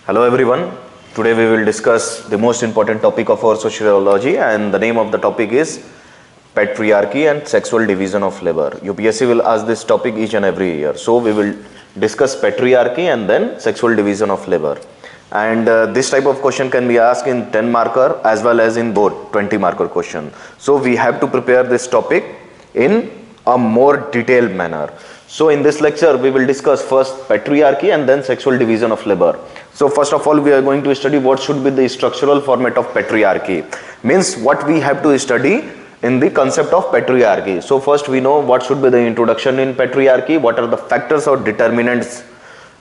Hello everyone. Today we will discuss the most important topic of our sociology, and the name of the topic is patriarchy and sexual division of labor. UPSC will ask this topic each and every year. So we will discuss patriarchy and then sexual division of labor. And this type of question can be asked in 10 marker as well as in both 20 marker question. So we have to prepare this topic in a more detailed manner. So in this lecture we will discuss first patriarchy and then sexual division of labor. So first of all we are going to study what should be the structural format of patriarchy. Means what we have to study in the concept of patriarchy. So first we know what should be the introduction in patriarchy, what are the factors or determinants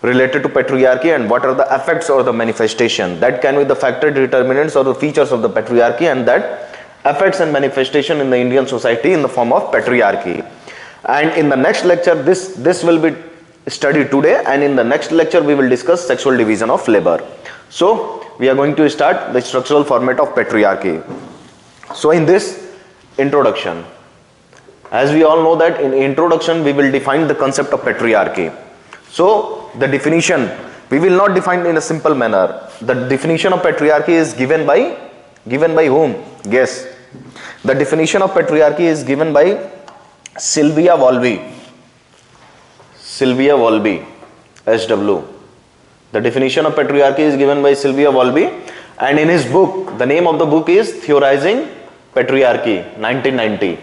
related to patriarchy, and what are the effects or the manifestation. That can be the factor, determinants or the features of the patriarchy, and that effects and manifestation in the Indian society in the form of patriarchy. And in the next lecture this will be studied today, and in the next lecture we will discuss sexual division of labor. So we are going to start the structural format of patriarchy. So in this introduction, as we all know that in introduction we will define the concept of patriarchy. So the definition we will not define in a simple manner. The definition of patriarchy is given by whom? Guess. The definition of patriarchy is given by Sylvia Wolby, SW. The definition of patriarchy is given by Sylvia Wolby, and in his book, the name of the book is Theorizing Patriarchy, 1990.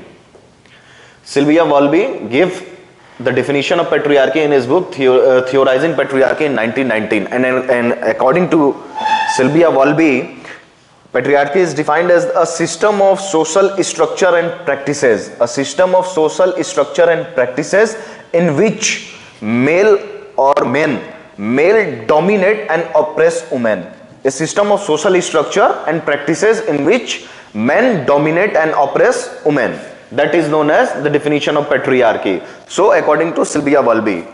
Sylvia Wolby gave the definition of patriarchy in his book Theorizing Patriarchy in 1919, and according to Sylvia Wolby, patriarchy is defined as a system of social structure and practices, in which male dominate and oppress women. A system of social structure and practices in which men dominate and oppress women. That is known as the definition of patriarchy. So according to Sylvia Wolby,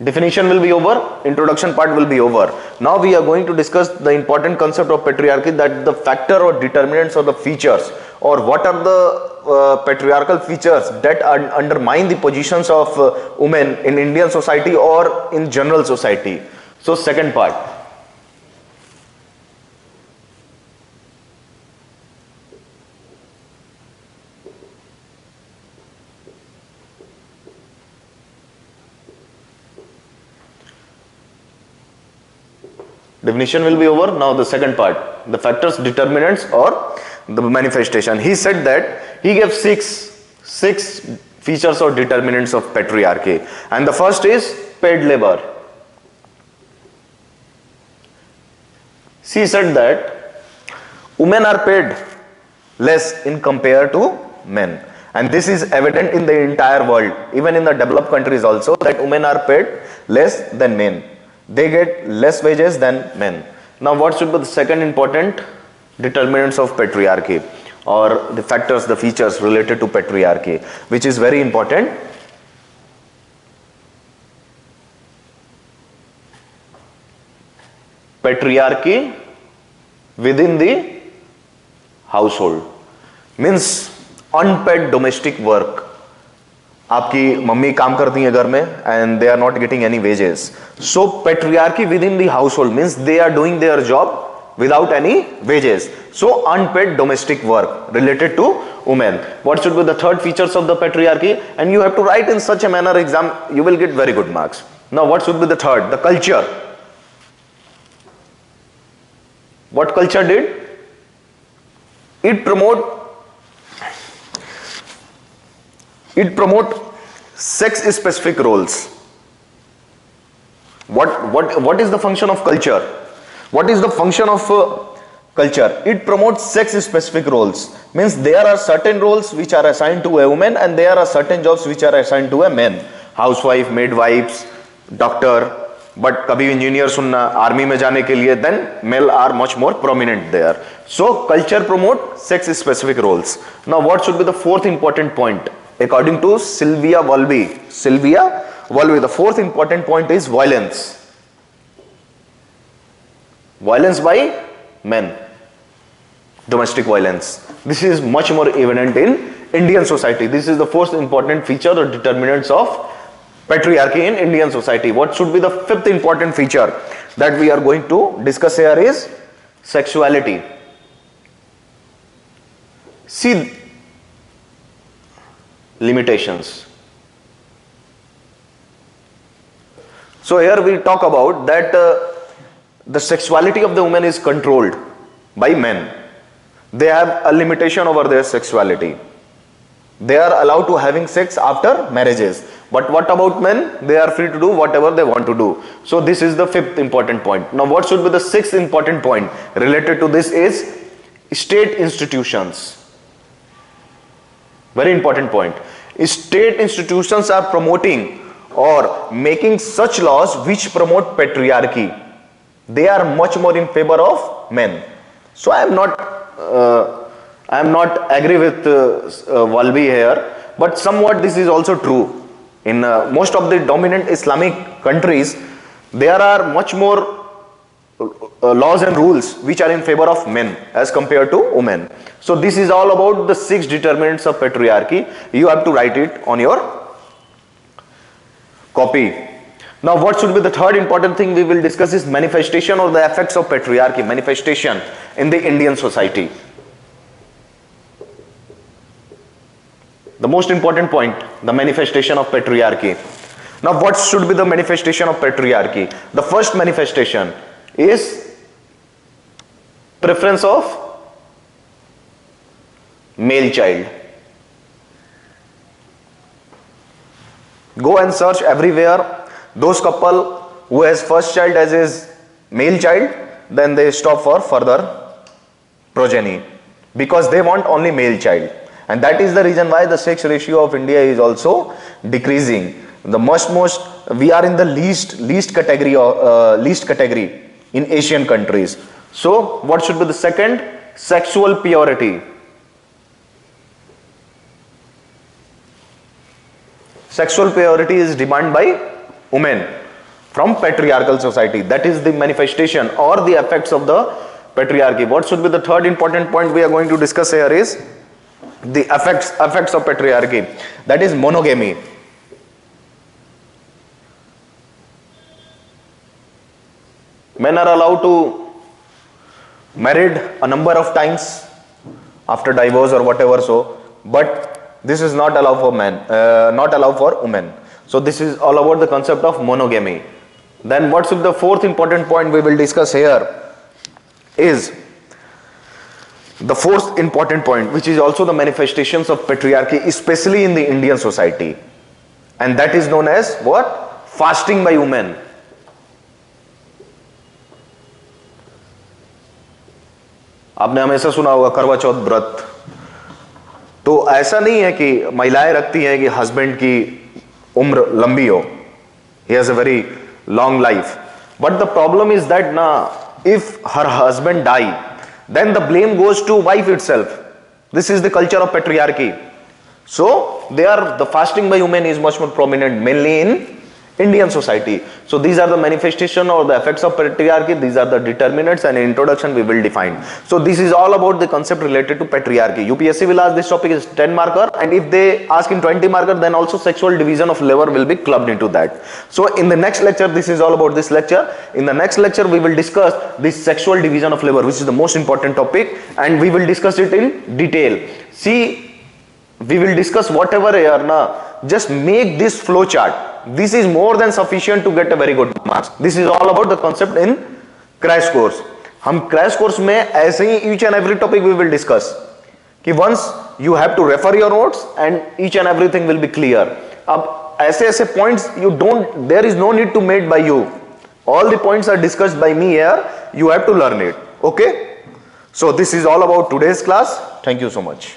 definition will be over, introduction part will be over. Now we are going to discuss the important concept of patriarchy, that the factor or determinants or the features, or what are the patriarchal features that undermine the positions of women in Indian society or in general society. So second part. Definition will be over. Now the second part, the factors, determinants or the manifestation. He said that he gave six features or determinants of patriarchy, and the first is paid labor. She said that women are paid less in compared to men, and this is evident in the entire world, even in the developed countries also, that women are paid less than men. They get less wages than men. Now what should be the second important determinants of patriarchy, or the factors, the features related to patriarchy, which is very important? Patriarchy within the household means unpaid domestic work. आपकी mummy काम करती हैं घर में and they are not getting any wages. So patriarchy within the household means they are doing their job without any wages. So unpaid domestic work related to women. What should be the third features of the patriarchy? And you have to write in such a manner exam, you will get very good marks. Now what should be the third? The culture. What culture did? It promote sex specific roles. What is the function of culture? What is the function of culture? It promotes sex specific roles. Means there are certain roles which are assigned to a woman, and there are certain jobs which are assigned to a man. Housewife, midwives, doctor, but कभी engineer सुनना, army में जाने के लिए, then male are much more prominent there. So culture promote sex specific roles. Now what should be the fourth important point? According to Sylvia Wolby, the fourth important point is violence. Violence by men. Domestic violence. This is much more evident in Indian society. This is the fourth important feature or determinants of patriarchy in Indian society. What should be the fifth important feature that we are going to discuss here is sexuality. See, limitations. So here we talk about that the sexuality of the woman is controlled by men. They have a limitation over their sexuality. They are allowed to having sex after marriages. But what about men? They are free to do whatever they want to do. So this is the fifth important point. Now what should be the sixth important point related to this is state institutions. Very important point. State institutions are promoting or making such laws which promote patriarchy. They are much more in favor of men. So I am not agree with Walby here, but somewhat this is also true. In most of the dominant Islamic countries, there are much more laws and rules which are in favor of men as compared to women. So this is all about the 6 determinants of patriarchy. You have to write it on your copy. Now what should be the third important thing we will discuss is manifestation or the effects of patriarchy, manifestation in the Indian society. The most important point, the manifestation of patriarchy. Now what should be the manifestation of patriarchy? The first manifestation is preference of male child. Go and search everywhere. Those couple who has first child as his male child, then they stop for further progeny because they want only male child. And that is the reason why the sex ratio of India is also decreasing. The most we are in the least category in Asian countries. So what should be the second? Sexual purity. Sexual purity is demanded by women from patriarchal society. That is the manifestation or the effects of the patriarchy. What should be the third important point we are going to discuss here is the effects of patriarchy. That is monogamy. Men are allowed to married a number of times after divorce or whatever, so but this is not allowed for men, not allowed for women. So this is all about the concept of monogamy. Then what should the fourth important point we will discuss here is the fourth important point, which is also the manifestations of patriarchy, especially in the Indian society, and that is known as what? Fasting by women. आपने हमेशा सुना होगा करवा चौथ व्रत. तो ऐसा नहीं है कि महिलाएं रखती हैं कि हस्बैंड की उम्र लंबी हो, he has a very long life, but the problem is that now if her husband die, then the blame goes to wife itself. This is the culture of patriarchy. So the fasting by women is much more prominent mainly in Indian society. So these are the manifestation or the effects of patriarchy. These are the determinants, and in introduction we will define. So this is all about the concept related to patriarchy. UPSC will ask this topic is 10 marker, and if they ask in 20 marker, then also sexual division of labor will be clubbed into that. So in the next lecture, this is all about this lecture. In the next lecture we will discuss this sexual division of labor, which is the most important topic, and we will discuss it in detail. See, we will discuss whatever here na, just make this flow chart. This is more than sufficient to get a very good marks. This is all about the concept in crash course. हम crash course में ऐसे ही each and every topic we will discuss कि once you have to refer your notes and each and everything will be clear. अब ऐसे points there is no need to made by you. All the points are discussed by me here. You have to learn it. Okay? So this is all about today's class. Thank you so much.